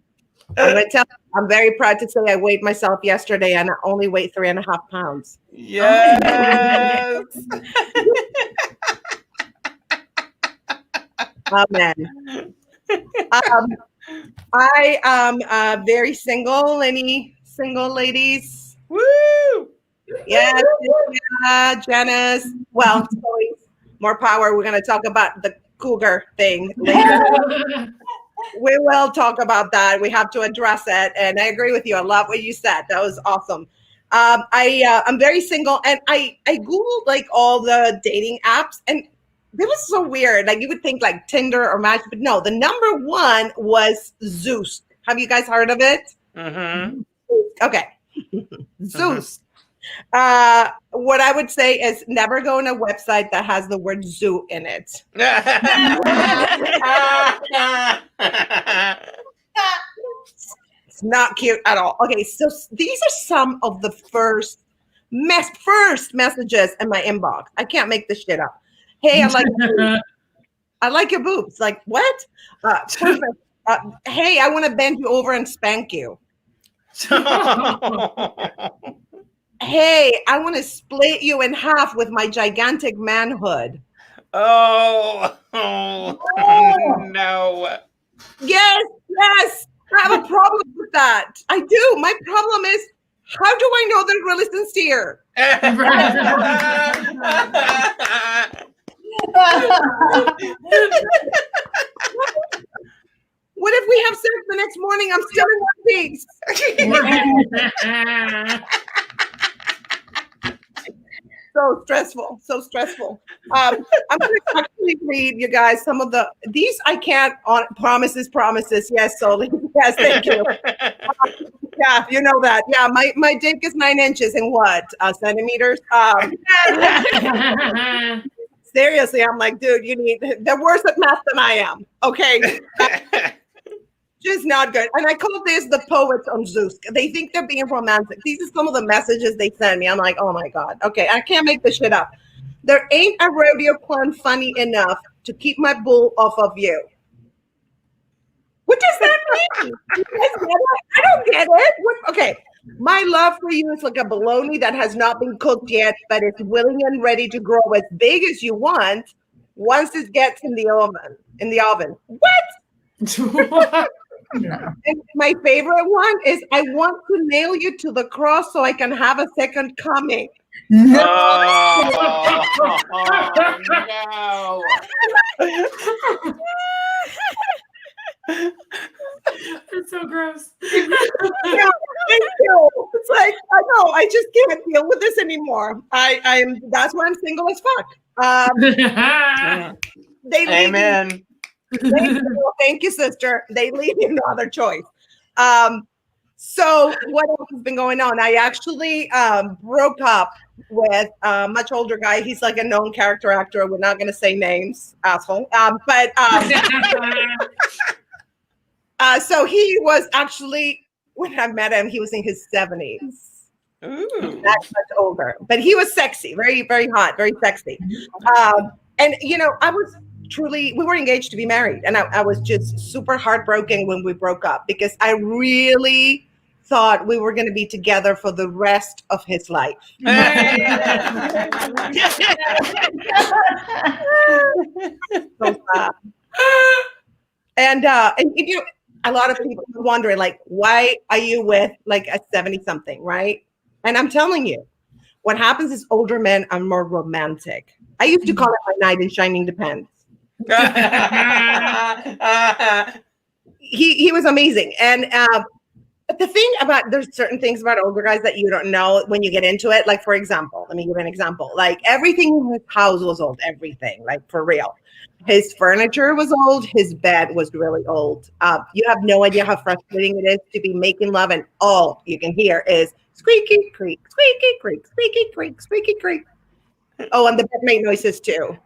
I'm going to tell you, I'm very proud to say I weighed myself yesterday, and I only weighed 3.5 pounds. Yes. Amen. I am very single. Any single ladies? Woo! Yes, Janice. Well, more power. We're going to talk about the cougar thing later. We will talk about that. We have to address it. And I agree with you. I love what you said. That was awesome. I'm very single, and I Googled like all the dating apps, and it was so weird. Like you would think like Tinder or Match, but no, the number one was Zeus. Have you guys heard of it? Mm-hmm. Okay. Zeus. What I would say is never go on a website that has the word zoo in it. It's not cute at all. Okay, so these are some of the first messages in my inbox. I can't make this shit up. Hey, I like your boobs. Like what? Perfect. Hey, I want to bend you over and spank you. Hey, I want to split you in half with my gigantic manhood. Oh, no. Yes. I have a problem with that. I do. My problem is, how do I know they're really sincere? What if we have sex the next morning? I'm still in one piece. So stressful. I'm going to actually read you guys some of these. I can't on promises. Yes, Soli. Yes, thank you. Yeah, you know that. Yeah, my dick is 9 inches in what? Centimeters? Seriously, I'm like, dude, they're worse at math than I am. Okay. Just not good. And I call this the poets on Zeus. They think they're being romantic. These are some of the messages they send me. I'm like, oh my God. Okay, I can't make this shit up. There ain't a rodeo clown funny enough to keep my bull off of you. What does that mean? You guys get it? I don't get it. Okay. My love for you is like a bologna that has not been cooked yet, but it's willing and ready to grow as big as you want once it gets in the oven. What? No. And my favorite one is I want to nail you to the cross so I can have a second coming. No. No. It's so gross. Yeah, thank you. It's like I know I just can't deal with this anymore. I'm that's why I'm single as fuck. They leave Amen. Thank you, sister. They leave you no other choice. So what else has been going on? I actually broke up with a much older guy. He's like a known character actor. We're not going to say names, asshole. So he was actually, when I met him, he was in his 70s. Ooh. That's much older, but he was sexy, very, very hot, very sexy. And you know, we were engaged to be married, and I was just super heartbroken when we broke up because I really thought we were going to be together for the rest of his life. So sad. And you know, a lot of people are wondering, like, why are you with like a 70-something, right? And I'm telling you, what happens is older men are more romantic. I used to call it my knight in shining depends. He was amazing. And the thing about, there's certain things about older guys that you don't know when you get into it. Like, for example, let me give an example. Like, everything in his house was old, everything, like for real. His furniture was old. His bed was really old. You have no idea how frustrating it is to be making love and all you can hear is squeaky creak, squeaky creak, squeaky creak, squeaky creak. Oh, and the bed made noises too.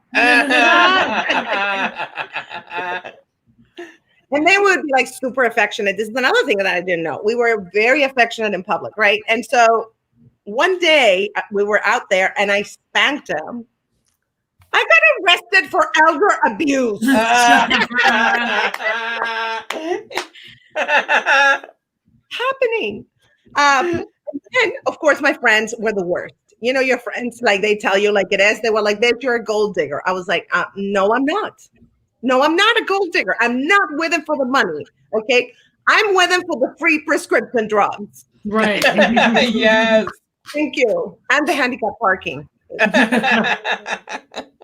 And they would be like super affectionate. This is another thing that I didn't know. We were very affectionate in public, right? And so one day we were out there and I spanked him. I got arrested for elder abuse. Happening. And of course, my friends were the worst. You know, your friends, like they tell you like it is. They were like, "Bitch, you're a gold digger." I was like, "No, I'm not. No, I'm not a gold digger. I'm not with him for the money. Okay, I'm with him for the free prescription drugs." Right. Yes. Thank you, and the handicap parking.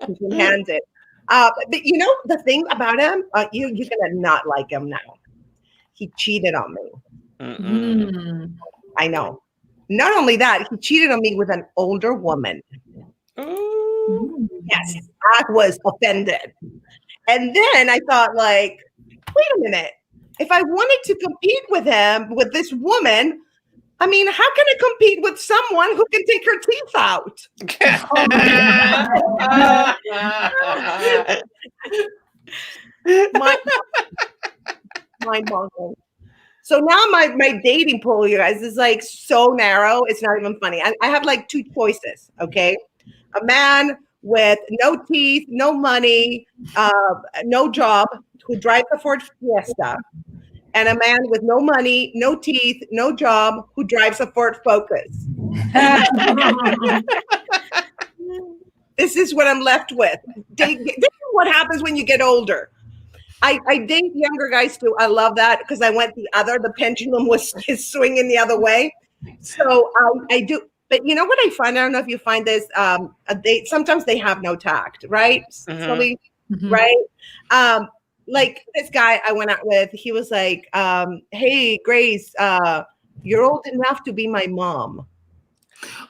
You can hand it. But you know the thing about him, you're gonna not like him now. He cheated on me. Mm. I know. Not only that, he cheated on me with an older woman. Ooh. Yes, I was offended. And then I thought, like, wait a minute. If I wanted to compete with him, with this woman, I mean, how can I compete with someone who can take her teeth out? Mind-boggling. So now my dating pool, you guys, is like so narrow. It's not even funny. I have like two choices, okay? A man with no teeth, no money, no job, who drives a Ford Fiesta, and a man with no money, no teeth, no job, who drives a Ford Focus. This is what I'm left with. This is what happens when you get older. I date younger guys too. I love that because I went the pendulum is swinging the other way. So I do. But you know what I find? I don't know if you find this. Sometimes they have no tact, right? Silly, right? Like this guy I went out with, he was like, "Hey, Grace, you're old enough to be my mom."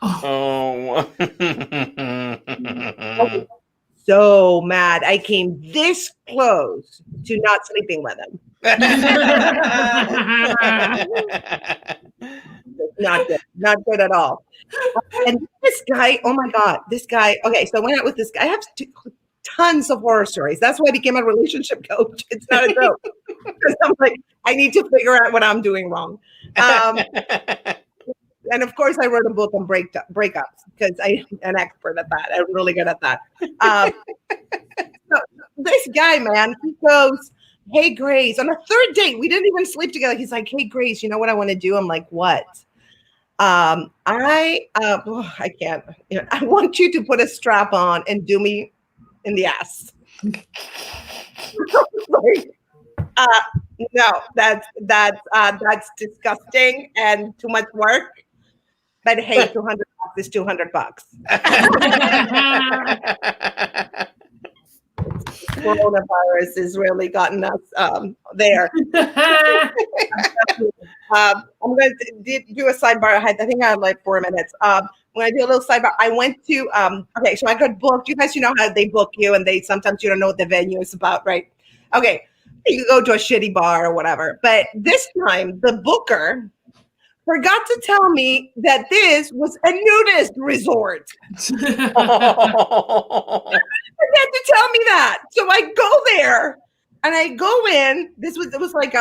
Oh. So mad. I came this close to not sleeping with him. Not good. Not good at all. And this guy, oh my God, this guy. Okay, so I went out with this guy. I have tons of horror stories. That's why I became a relationship coach. It's not a joke. Because I'm like, I need to figure out what I'm doing wrong. And of course, I wrote a book on breakups because I'm an expert at that. I'm really good at that. So this guy, man, he goes, "Hey, Grace," on a third date. We didn't even sleep together. He's like, "Hey, Grace, you know what I want to do?" I'm like, "What?" I can't. You know, I want you to put a strap on and do me in the ass. No, that's disgusting and too much work. But hey, $200 is $200. It's Coronavirus has really gotten us there. I'm going to do a sidebar. I think I had like 4 minutes. When I do a little sidebar, I went to okay, so I got booked. You guys, you know how they book you, and they sometimes you don't know what the venue is about, right? Okay, you go to a shitty bar or whatever. But this time, the booker forgot to tell me that this was a nudist resort. Forgot to tell me that. So I go there. And I go in. It was like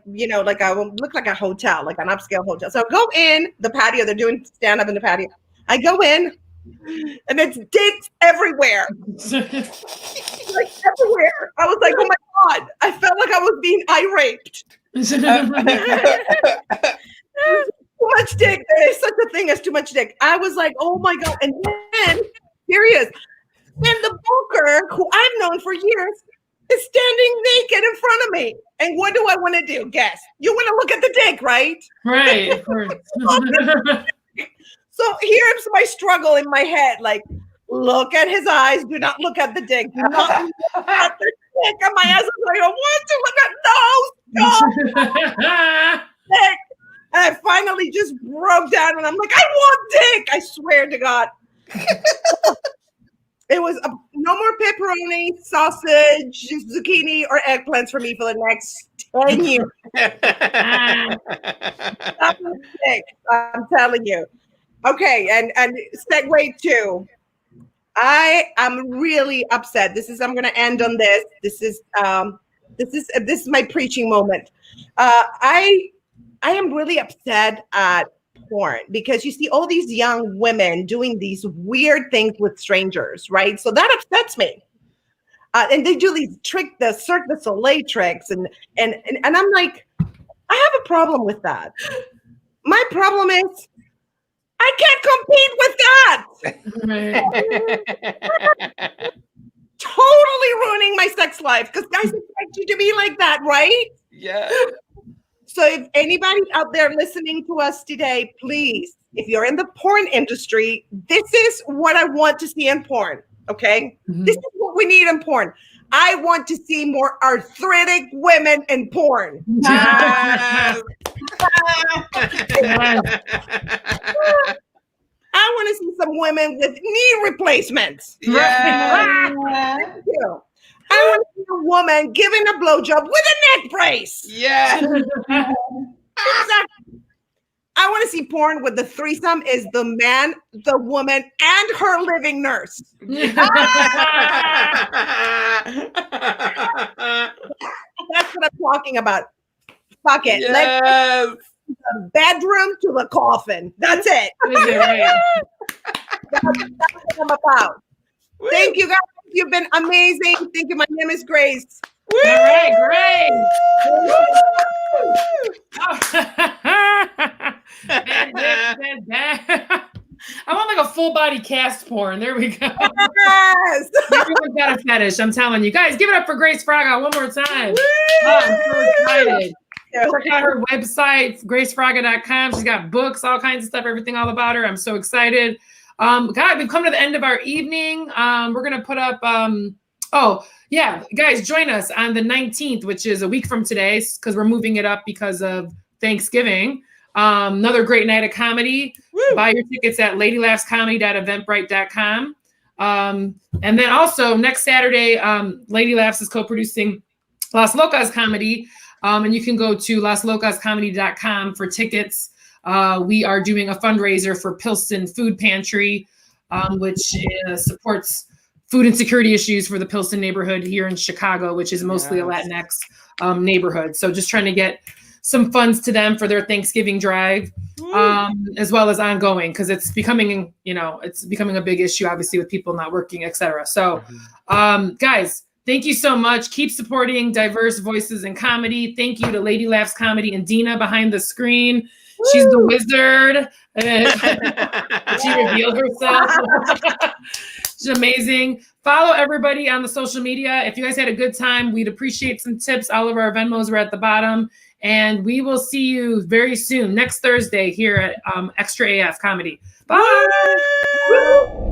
looked like a hotel, like an upscale hotel. So I go in the patio. They're doing stand up in the patio. I go in, and it's dicks everywhere, like everywhere. I was like, oh my god! I felt like I was being eye raped. Too much dick. There is such a thing as too much dick. I was like, oh my god! And then, serious. Then the booker, who I've known for years, is standing naked in front of me. And what do I want to do? Guess. You want to look at the dick, right? Right. Of course. So here's my struggle in my head. Like, look at his eyes. Do not look at the dick. Do not look at the dick. And my ass is like, I don't want to look at dick. And I finally just broke down and I'm like, I want dick. I swear to God. It was no more pepperoni, sausage, zucchini, or eggplants for me for the next 10 years. That was sick, I'm telling you. Okay, and segue 2. I am really upset. I'm going to end on this. This is my preaching moment. I am really upset at porn because you see all these young women doing these weird things with strangers, right? So that upsets me. And they do these the Cirque du Soleil tricks, and I'm like, I have a problem with that. My problem is I can't compete with that. Totally ruining my sex life because guys expect you to be like that, right? Yeah. So if anybody out there listening to us today, please, if you're in the porn industry, this is what I want to see in porn, okay? Mm-hmm. This is what we need in porn. I want to see more arthritic women in porn. Yes. I want to see some women with knee replacements. Yeah. Thank you. I want to see a woman giving a blowjob with a neck brace. Yeah. Exactly. I want to see porn with the threesome is the man, the woman, and her living nurse. That's what I'm talking about. Fuck it. Yes. Let's the bedroom to the coffin. That's it. That's what I'm about. Woo. Thank you guys. You've been amazing. Thank you. My name is Grace. Woo. All right, great. I want like a full body cast porn. There we go. Yes. Everyone's got a fetish. I'm telling you guys. Give it up for Grace Fraga one more time. Oh, I'm so excited. Check out her website, gracefraga.com. She's got books, all kinds of stuff, everything all about her. I'm so excited. God, we've come to the end of our evening. We're going to put up, guys, join us on the 19th, which is a week from today, because we're moving it up because of Thanksgiving. Another great night of comedy. Woo. Buy your tickets at ladylaughscomedy.eventbrite.com. And then also next Saturday, Lady Laughs is co-producing Las Locas Comedy. And you can go to laslocascomedy.com for tickets. We are doing a fundraiser for Pilsen Food Pantry, which supports food insecurity issues for the Pilsen neighborhood here in Chicago, which is mostly a Latinx neighborhood. So just trying to get some funds to them for their Thanksgiving drive, as well as ongoing, because it's becoming, a big issue, obviously, with people not working, et cetera. So, guys, thank you so much. Keep supporting diverse voices in comedy. Thank you to Lady Laughs Comedy and Dina behind the screen. Woo! She's the wizard. She revealed herself. She's amazing. Follow everybody on the social media. If you guys had a good time, we'd appreciate some tips. All of our Venmos are at the bottom. And we will see you very soon, next Thursday here at Extra AF Comedy. Bye. Woo!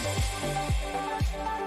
Bye.